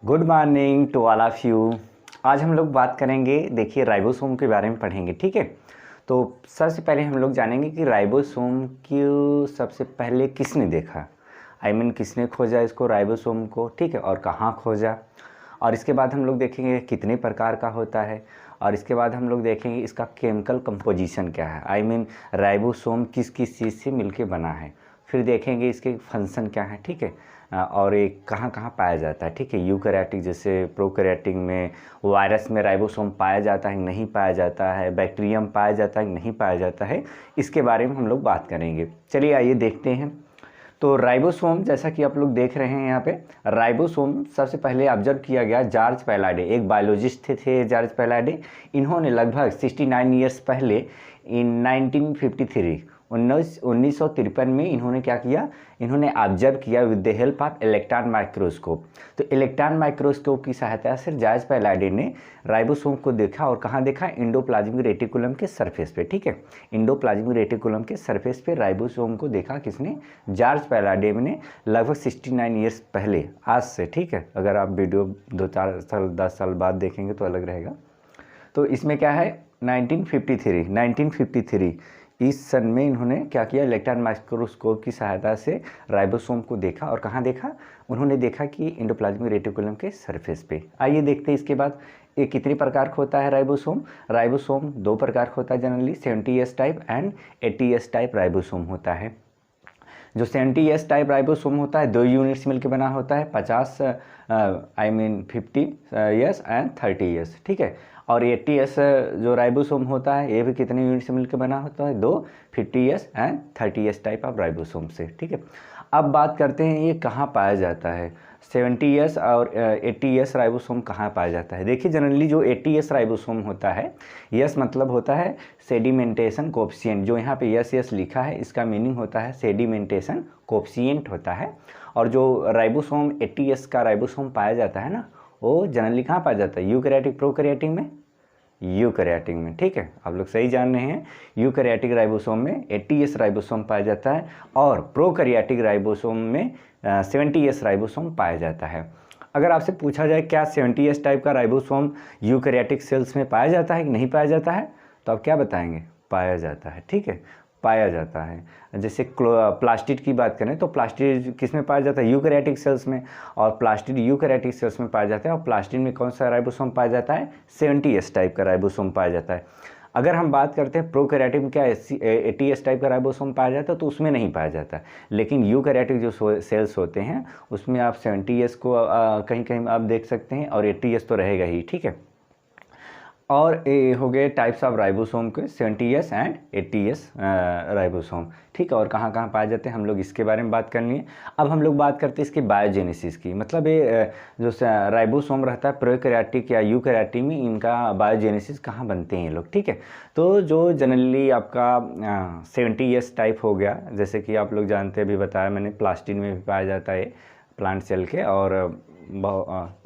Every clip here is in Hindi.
Good morning to all of you. आज हम लोग बात करेंगे, देखिए राइबोसोम के बारे में पढ़ेंगे, ठीक है। तो सबसे पहले हम लोग जानेंगे कि राइबोसोम की सबसे पहले किसने देखा, किसने खोजा इसको राइबोसोम को, ठीक है, और कहाँ खोजा। और इसके बाद हम लोग देखेंगे कितने प्रकार का होता है, और इसके बाद हम लोग देखेंगे इसका केमिकल कंपोजिशन क्या है, राइबोसोम किस किस चीज़ से मिलके बना है। फिर देखेंगे इसके फंक्शन क्या है, ठीक है, और ये कहाँ कहाँ पाया जाता है, ठीक है। यूकैरियोटिक जैसे प्रोकैरियोटिक में वायरस में राइबोसोम पाया जाता है नहीं पाया जाता है, बैक्टीरियम पाया जाता है नहीं पाया जाता है, इसके बारे में हम लोग बात करेंगे। चलिए आइए देखते हैं। तो राइबोसोम, जैसा कि आप लोग देख रहे हैं यहाँ पे, राइबोसोम सबसे पहले ऑब्जर्व किया गया जॉर्ज पैलाडे, एक बायोलॉजिस्ट थे जॉर्ज पैलाडे। इन्होंने लगभग 69 ईयर्स पहले इन 1953 में इन्होंने क्या किया, इन्होंने ऑब्जर्व किया with the help of electron microscope. तो इलेक्ट्रॉन माइक्रोस्कोप की सहायता से जॉर्ज पैलाडे ने राइबोसोम को देखा, और कहाँ देखा, एंडोप्लाज्मिक रेटिकुलम के सरफेस पे, ठीक है। एंडोप्लाज्मिक रेटिकुलम के सरफेस पे राइबोसोम को देखा किसने, जॉर्ज पैलाडे ने, लगभग 69 ईयर्स पहले, आज से, ठीक है। अगर आप वीडियो 2-4 साल 10 साल बाद देखेंगे तो अलग रहेगा। तो इसमें क्या है, 1953 इस सन में इन्होंने क्या किया, इलेक्ट्रॉन माइक्रोस्कोप की सहायता से राइबोसोम को देखा, और कहाँ देखा, उन्होंने देखा कि एंडोप्लाज्मिक रेटिकुलम के सरफेस पे। आइए देखते हैं इसके बाद ये कितने प्रकार का होता है राइबोसोम। राइबोसोम 2 प्रकार का होता है generally, 70S type and 80S type ribosome होता है। जो 70S टाइप राइबोसोम होता है 2 यूनिट्स मिलकर बना होता है, 50S एंड 30S, ठीक है। और 80S जो राइबोसोम होता है ये भी कितने यूनिट से मिलकर बना होता है, 2, 50S and 30S type of ribosome से, ठीक है। अब बात करते हैं ये कहाँ पाया जाता है, 70S और 80S राइबोसोम कहाँ पाया जाता है। देखिए जनरली जो 80S राइबोसोम होता है, यस मतलब होता है सेडिमेंटेशन कोएफिशिएंट, जो यहाँ पे यस लिखा है इसका मीनिंग होता है सेडिमेंटेशन कोएफिशिएंट होता है। और जो राइबोसोम 80S का राइबोसोम पाया जाता है ना, वो जनरली कहाँ पाया जाता है, यूकैरियोटिक प्रोकैरियोटिक में, यूकैरियोटिक में, ठीक है, आप लोग सही जान रहे हैं। यूकैरियोटिक राइबोसोम में 80S राइबोसोम पाया जाता है, और प्रोकैरियोटिक राइबोसोम में 70S राइबोसोम पाया जाता है। अगर आपसे पूछा जाए क्या 70S टाइप का राइबोसोम यूकैरियोटिक सेल्स में पाया जाता है कि नहीं पाया जाता है, तो आप क्या बताएंगे, पाया जाता है, ठीक है, पाया जाता है। जैसे प्लास्टिड की बात करें तो प्लास्टिड किस में पाया जाता है, यूकैरियोटिक सेल्स में, और प्लास्टिड यूकैरियोटिक सेल्स में पाया जाता है। और प्लास्टिड में कौन सा राइबोसोम पाया जाता है, 70S टाइप का राइबोसोम पाया जाता है। अगर हम बात करते हैं प्रोकैरियोटिक में क्या 80S टाइप का राइबोसोम पाया जाता है, तो उसमें नहीं पाया जाता। लेकिन यूकैरियोटिक जो सेल्स होते हैं उसमें आप 70S को कहीं कहीं आप देख सकते हैं, और 80S तो रहेगा ही, ठीक है। और ये हो गए टाइप्स ऑफ राइबोसोम के, 70S एंड 80S राइबोसोम, ठीक है। और कहाँ कहाँ पाए जाते हैं हम लोग इसके बारे में बात करनी है। अब हम लोग बात करते हैं इसके बायोजेनेसिस की, मतलब ये जो राइबोसोम रहता है प्रोकैरियोटिक या यूकैरियोटिक में, इनका बायोजेनेसिस कहाँ बनते हैं ये लोग, ठीक है। तो जो जनरली आपका 70S टाइप हो गया, जैसे कि आप लोग जानते हैं, अभी बताया मैंने, प्लास्टिड में भी पाया जाता है प्लांट सेल के, और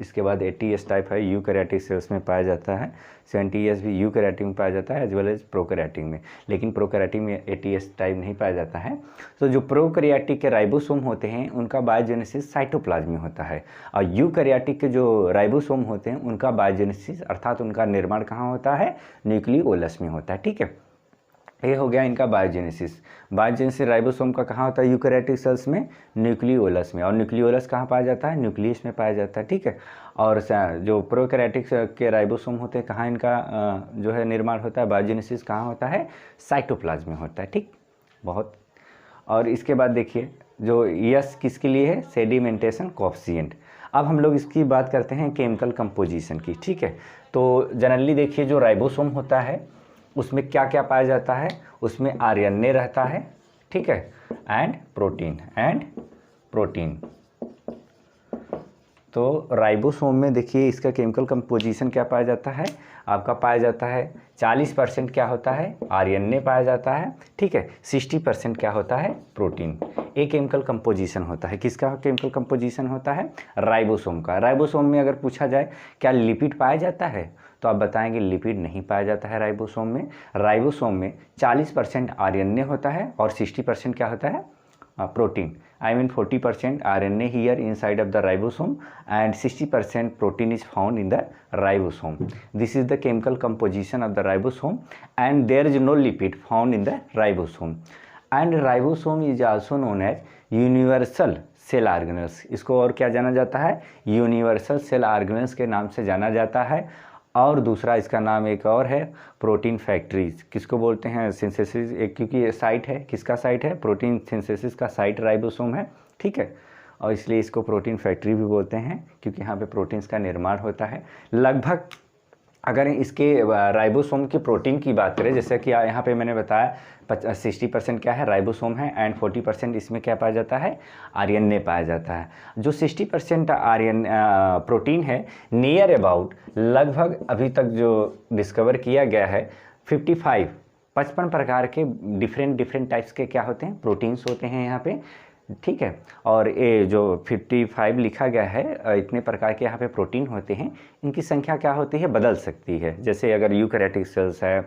इसके बाद 80S टाइप है यूकैरियोटिक सेल्स में पाया जाता है, 70S भी यूकैरियोटिक में पाया जाता है एज वेल एज प्रोकैरियोटिक में। लेकिन प्रोकैरियोटिक में 80S टाइप नहीं पाया जाता है। तो जो प्रोकैरियोटिक के राइबोसोम होते हैं उनका बायोजेनेसिस साइटोप्लाज्म में होता है, और यूकैरियोटिक के जो राइबोसोम होते हैं उनका बायोजेनेसिस अर्थात उनका निर्माण कहाँ होता है, न्यूक्लियोलस में होता है, ठीक है। ये हो गया इनका बायोजेनेसिस। बायोजेनेसिस राइबोसोम का कहाँ होता है, यूकैरियोटिक सेल्स में, न्यूक्लियोलस में। और न्यूक्लियोलस कहाँ पाया जाता है, न्यूक्लियस में पाया जाता है, ठीक है। और जो प्रोकैरियोटिक के राइबोसोम होते हैं कहाँ इनका जो है निर्माण होता है, बायोजेनेसिस कहाँ होता है, साइटोप्लाज्म में होता है, ठीक, बहुत। और इसके बाद देखिए जो यस किसके लिए है, सेडिमेंटेशन कोएफिशिएंट। अब हम लोग इसकी बात करते हैं केमिकल कंपोजिशन की, ठीक है। तो जनरली देखिए जो राइबोसोम होता है उसमें क्या क्या पाया जाता है, उसमें RNA रहता है, ठीक है, एंड प्रोटीन। तो राइबोसोम में देखिए इसका केमिकल कंपोजिशन क्या पाया जाता है, आपका पाया जाता है 40% क्या होता है, RNA पाया जाता है, ठीक है, 60% क्या होता है, प्रोटीन। एक केमिकल कंपोजिशन होता है, किसका केमिकल कंपोजिशन होता है, राइबोसोम का। राइबोसोम में अगर पूछा जाए क्या लिपिड पाया जाता है, तो आप बताएंगे लिपिड नहीं पाया जाता है राइबोसोम में। राइबोसोम में 40% RNA होता है और 60% क्या होता है, protein. I mean 40% RNA here inside of the ribosome and 60% protein is found in the ribosome. This is the chemical composition of the ribosome and there is no lipid found in the ribosome. And ribosome is also known as universal cell organelles. इसको और क्या जाना जाता है? यूनिवर्सल सेल ऑर्गेनल्स के नाम से जाना जाता है। और दूसरा इसका नाम एक और है प्रोटीन फैक्ट्रीज। किसको बोलते हैं? सिंथेसिस, क्योंकि ये साइट है, किसका साइट है? प्रोटीन सिंथेसिस का साइट राइबोसोम है, ठीक है। और इसलिए इसको प्रोटीन फैक्ट्री भी बोलते हैं क्योंकि यहाँ पे प्रोटीन्स का निर्माण होता है। लगभग अगर इसके राइबोसोम की प्रोटीन की बात करें, जैसे कि यहाँ पे मैंने बताया 60% क्या है? राइबोसोम है एंड 40% इसमें क्या पाया जाता है? आरएनए पाया जाता है। जो 60% प्रोटीन है, नियर अबाउट लगभग अभी तक जो डिस्कवर किया गया है 55 प्रकार के डिफरेंट टाइप्स के क्या होते हैं? प्रोटीन्स होते हैं यहाँ पे, ठीक है। और ये जो 55 लिखा गया है, इतने प्रकार के यहाँ पे प्रोटीन होते हैं। इनकी संख्या क्या होती है? बदल सकती है। जैसे अगर यूकैरियोटिक सेल्स है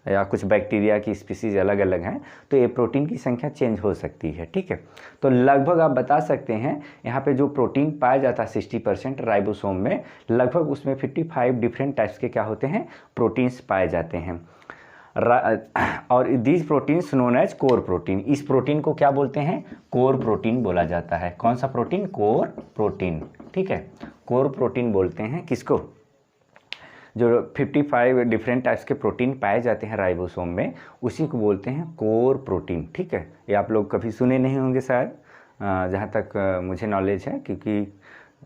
या कुछ बैक्टीरिया की स्पीसीज अलग अलग हैं तो ये प्रोटीन की संख्या चेंज हो सकती है, ठीक है। तो लगभग आप बता सकते हैं यहाँ पे जो प्रोटीन पाया जाता है 60% राइबोसोम में, लगभग उसमें 55 डिफरेंट टाइप्स के क्या होते हैं? प्रोटीन्स पाए जाते हैं। और these proteins known as core protein. इस प्रोटीन को क्या बोलते हैं? कोर प्रोटीन बोला जाता है। कौन सा प्रोटीन? कोर प्रोटीन, ठीक है। कोर प्रोटीन बोलते हैं किसको? जो 55 डिफरेंट टाइप्स के प्रोटीन पाए जाते हैं राइबोसोम में, उसी को बोलते हैं कोर प्रोटीन, ठीक है। ये आप लोग कभी सुने नहीं होंगे शायद, जहाँ तक मुझे नॉलेज है, क्योंकि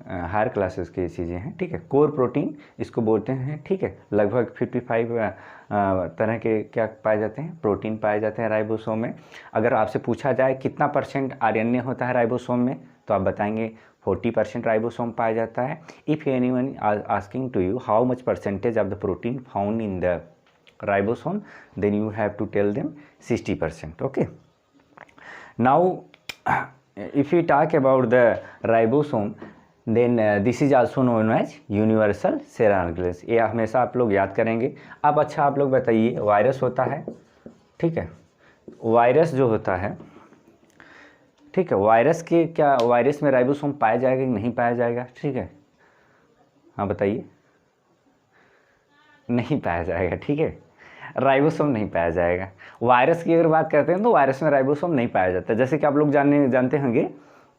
हायर क्लासेस की चीज़ें हैं, ठीक है। कोर प्रोटीन इसको बोलते हैं, ठीक है। लगभग 55 तरह के क्या पाए जाते हैं? प्रोटीन पाए जाते हैं राइबोसोम में। अगर आपसे पूछा जाए कितना % आरएनए होता है राइबोसोम में, तो आप बताएंगे 40% राइबोसोम पाया जाता है। If anyone asking to you how much % of the protein found in the ribosome, then you have to tell them 60%, okay. Now if you talk about the ribosome, then this is also known as universal cell organelles. ये हमेशा आप लोग याद करेंगे। अब अच्छा आप लोग बताइए, वायरस होता है, ठीक है। वायरस जो होता है, ठीक है, वायरस के क्या वायरस में राइबोसोम पाया जाएगा कि नहीं पाया जाएगा? ठीक है, हाँ बताइए। नहीं पाया जाएगा, ठीक है। राइबोसोम नहीं पाया जाएगा। वायरस की अगर बात करते हैं तो वायरस में राइबोसोम नहीं पाया जाता। जैसे कि आप लोग जानते होंगे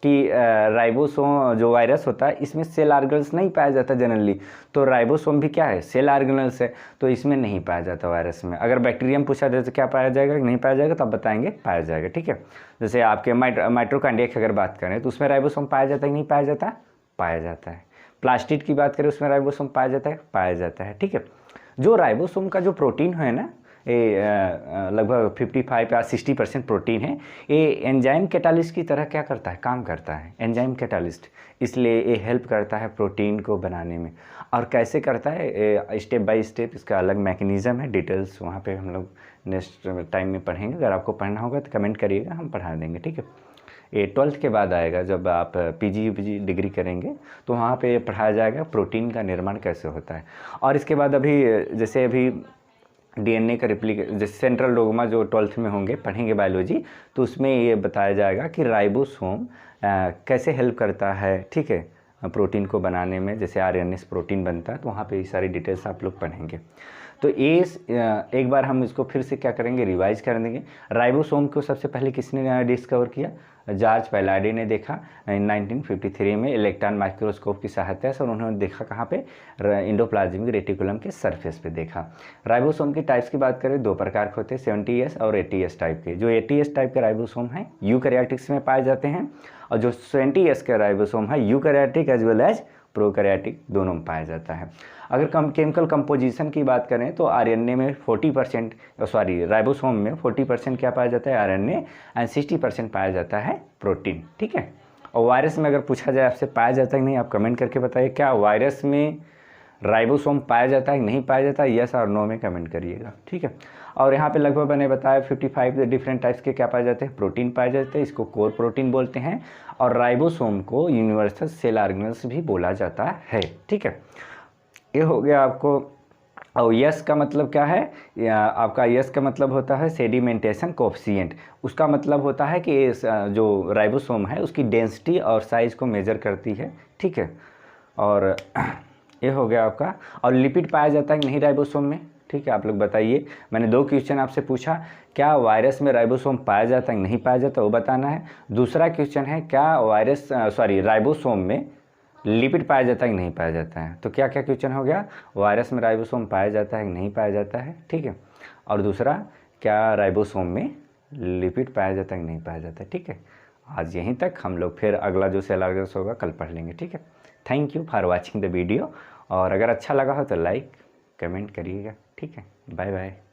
कि राइबोसोम जो वायरस होता है, इसमें सेल ऑर्गेनल्स नहीं पाया जाता जनरली। तो राइबोसोम भी क्या है? सेल ऑर्गेनल्स है, तो इसमें नहीं पाया जाता वायरस में। अगर बैक्टीरियम पूछा जाए तो क्या पाया जाएगा कि नहीं पाया जाएगा, तो आप बताएंगे पाया जाएगा, ठीक है। जैसे आपके माइटोकॉन्ड्रिया की अगर बात करें तो उसमें राइबोसोम पाया जाता है कि नहीं पाया जाता? पाया जाता है। प्लास्टिड की बात करें, उसमें राइबोसोम पाया जाता है? पाया जाता है, ठीक है। जो राइबोसोम का जो प्रोटीन है ना, ये लगभग 55 या 60% प्रोटीन है। ये एंजाइम कैटालिस्ट की तरह क्या करता है? काम करता है, एंजाइम कैटालिस्ट। इसलिए ये हेल्प करता है प्रोटीन को बनाने में। और कैसे करता है? स्टेप बाय स्टेप इसका अलग मैकेनिज़्म है। डिटेल्स वहाँ पे हम लोग नेक्स्ट टाइम में पढ़ेंगे। अगर आपको पढ़ना होगा तो कमेंट करिएगा, हम पढ़ा देंगे, ठीक है। ये 12th के बाद आएगा, जब आप पीजी यूपीजी डिग्री करेंगे तो वहाँ पे पढ़ाया जाएगा प्रोटीन का निर्माण कैसे होता है। और इसके बाद अभी जैसे अभी डीएनए का रिप्लिकेशन, जैसे सेंट्रल डोग्मा जो 12th में होंगे, पढ़ेंगे बायोलॉजी, तो उसमें ये बताया जाएगा कि राइबोसोम कैसे हेल्प करता है, ठीक है, प्रोटीन को बनाने में। जैसे आरएनए से प्रोटीन बनता है, तो वहाँ पे ये सारी डिटेल्स आप लोग पढ़ेंगे। तो ये एक बार हम इसको फिर से क्या करेंगे? रिवाइज कर देंगे। राइबोसोम को सबसे पहले किसने डिस्कवर किया? जॉर्ज पैलाडी ने देखा 1953 में इलेक्ट्रॉन माइक्रोस्कोप की सहायता से। और उन्होंने देखा कहाँ पे? इंडोप्लाज्मिक रेटिकुलम के सरफेस पे देखा। राइबोसोम की टाइप्स की बात करें, 2 प्रकार के होते हैं, 70S और 80S टाइप के। जो 80S टाइप के राइबोसोम हैं यूकैरियोटिक्स में पाए जाते हैं, और जो 20S के राइबोसोम है eukaryotic as well as prokaryotic दोनों में पाया जाता है। अगर केमिकल कंपोजिशन की बात करें तो आरएनए में 40% राइबोसोम में 40% क्या पाया जाता है? आरएनए, एंड 60% पाया जाता है प्रोटीन, ठीक है। और वायरस में अगर पूछा जाए आपसे पाया जाता है कि नहीं, आप कमेंट करके बताइए, क्या वायरस में राइबोसोम पाया जाता है कि नहीं पाया जाता है? यस और नो में कमेंट करिएगा, ठीक है। और यहाँ पे लगभग मैंने बताया 55 डिफरेंट टाइप्स के क्या पाए जाते हैं? प्रोटीन पाए जाते हैं। इसको कोर प्रोटीन बोलते हैं। और राइबोसोम को यूनिवर्सल सेल ऑर्गेनल्स भी बोला जाता है, ठीक है। ये हो गया आपको और यस का मतलब क्या है, आपका यस का मतलब होता है सेडिमेंटेशन कोफिशिएंट। उसका मतलब होता है कि जो राइबोसोम है उसकी डेंसिटी और साइज़ को मेजर करती है, ठीक है। और ये हो गया आपका। और लिपिड पाया जाता है कि नहीं राइबोसोम में, ठीक है, आप लोग बताइए। मैंने 2 क्वेश्चन आपसे पूछा, क्या वायरस में राइबोसोम पाया जाता है कि नहीं पाया जाता, वो बताना है। दूसरा क्वेश्चन है, क्या राइबोसोम में लिपिड पाया जाता है कि नहीं पाया जाता है। तो क्या क्या क्वेश्चन हो गया, वायरस में राइबोसोम पाया जाता है कि नहीं पाया जाता है, ठीक है। और दूसरा, क्या राइबोसोम में लिपिड पाया जाता है कि नहीं पाया जाता है, ठीक है। आज यहीं तक, हम लोग फिर अगला जो सिलेबस होगा कल पढ़ लेंगे, ठीक है। Thank you for watching the video. और अगर अच्छा लगा हो तो लाइक कमेंट करिएगा, ठीक है। Bye bye.